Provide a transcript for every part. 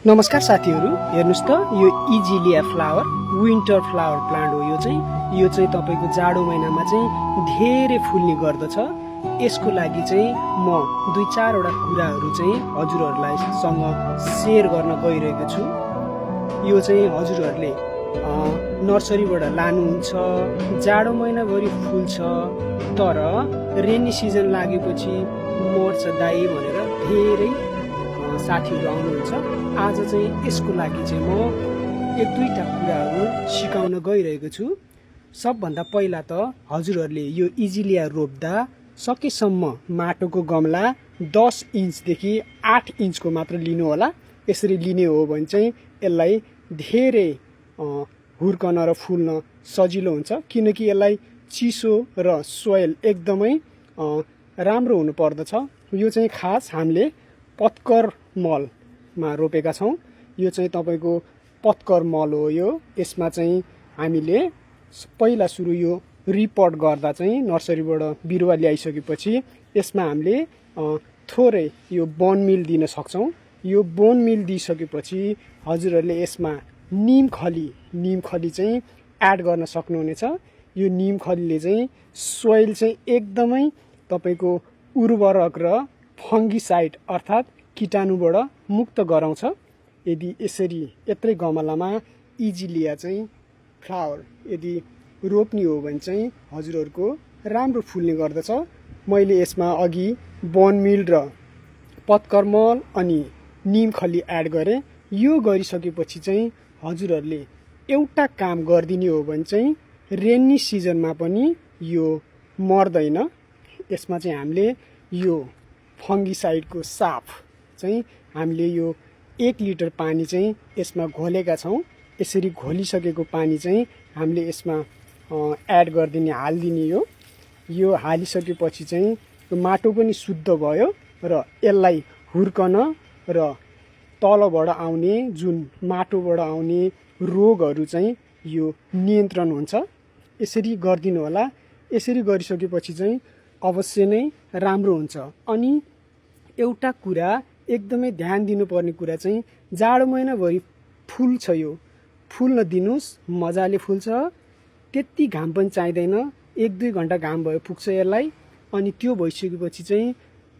नमस्कार साथीहरू, हेर्नुस् त यो azalea flower winter flower plant हो। यो चाहिँ तपाईको जाडो महिनामा चाहिँ धेरै फुल्ने गर्दछ। यसको लागि चाहिँ म दुई चारवटा कुराहरू चाहिँ हजुरहरूलाई सँग शेयर गर्न गइरहेको छु। यो चाहिँ हजुरहरूले नर्सरीबाट लानुहुन्छ। जाडो महिनाभरि फुल्छ, तर रेनी सिजन लागेपछि मर्छ दाइ भनेर धेरै साथीहरू आउनुहुन्छ। आज चाहिँ यसको लागि चाहिँ म एक दुईटा कुराहरू सिकाउन गइरहेको छु। सबभन्दा पहिला त हजुरहरूले यो इजिलिया रोप्दा सकेसम्म माटोको गमला 10 इन्चदेखि 8 इन्चको मात्र लिनु होला। यसरी लिने हो भने चाहिँ यसलाई धेरै हुर्कन र फुल्न सजिलो हुन्छ, किनकि यसलाई चिसो र सोइल एकदमै राम्रो हुनु पर्दछ। यो चाहिँ खास हामीले पत्कर मलमा रोपेका छौँ। यो चाहिँ तपाईको पत्कर मल हो। यसमा चाहिँ हामीले पहिला सुरु यो रिपोर्ट गर्दा चाहिँ नर्सरीबाट बिरुवा ल्याइसकेपछि यसमा हामीले थोरै यो बोन मिल दिन सक्छौँ। यो बोन मिल दिइसकेपछि हजुरहरूले यसमा निम खली चाहिँ एड गर्न सक्नुहुनेछ। यो निम खलीले चाहिँ सोइल चाहिँ एकदमै तपाईको उर्वरक र फङ्गिसाइड अर्थात् कीटाणुबाट मुक्त गराउँछ। यदि यसरी यत्रै गमलामा इजिलिया चाहिँ फ्लावर यदि रोप्ने हो भने चाहिँ हजुरहरूको राम्रो फुल्ने गर्दछ। मैले यसमा अघि बोन मिल र पत्कर मल अनि निम खली एड गरेँ। यो गरिसकेपछि चाहिँ हजुरहरूले एउटा काम गरिदिने हो भने चाहिँ रेनी सिजनमा पनि यो मर्दैन। यसमा चाहिँ हामीले यो फङ्गिसाइडको साफ चाहिँ हामीले यो 1 लिटर पानी चाहिँ यसमा घोलेका छौँ। यसरी घोलिसकेको पानी चाहिँ हामीले यसमा एड गरिदिने, हालिदिने। यो हालिसकेपछि चाहिँ माटो पनि शुद्ध भयो र यसलाई हुर्कन र तलबाट आउने जुन माटोबाट आउने रोगहरू चाहिँ यो नियन्त्रण हुन्छ। यसरी गरिदिनु होला। यसरी गरिसकेपछि चाहिँ अवश्य नै राम्रो हुन्छ। अनि एउटा कुरा एकदमै ध्यान दिनुपर्ने कुरा चाहिँ जाडो महिनाभरि फुल्छ, यो फुल्न दिनुहोस्, मजाले फुल्छ। त्यति घाम पनि चाहिँदैन, 1-2 घन्टा घाम भयो पुग्छ यसलाई। अनि त्यो भइसकेपछि चाहिँ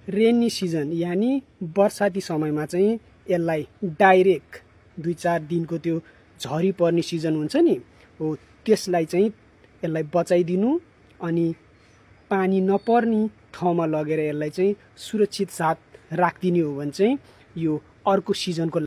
रेनी सिजन यानि बर्साती समयमा चाहिँ यसलाई डाइरेक्ट 2-4 दिनको त्यो झरी पर्ने सिजन हुन्छ नि हो, त्यसलाई चाहिँ यसलाई बचाइदिनु अनि पानी नपर्ने ठाउँमा लगेर यसलाई चाहिँ सुरक्षित साथ राखिदिने हो भने चाहिँ यो अर्को सिजनको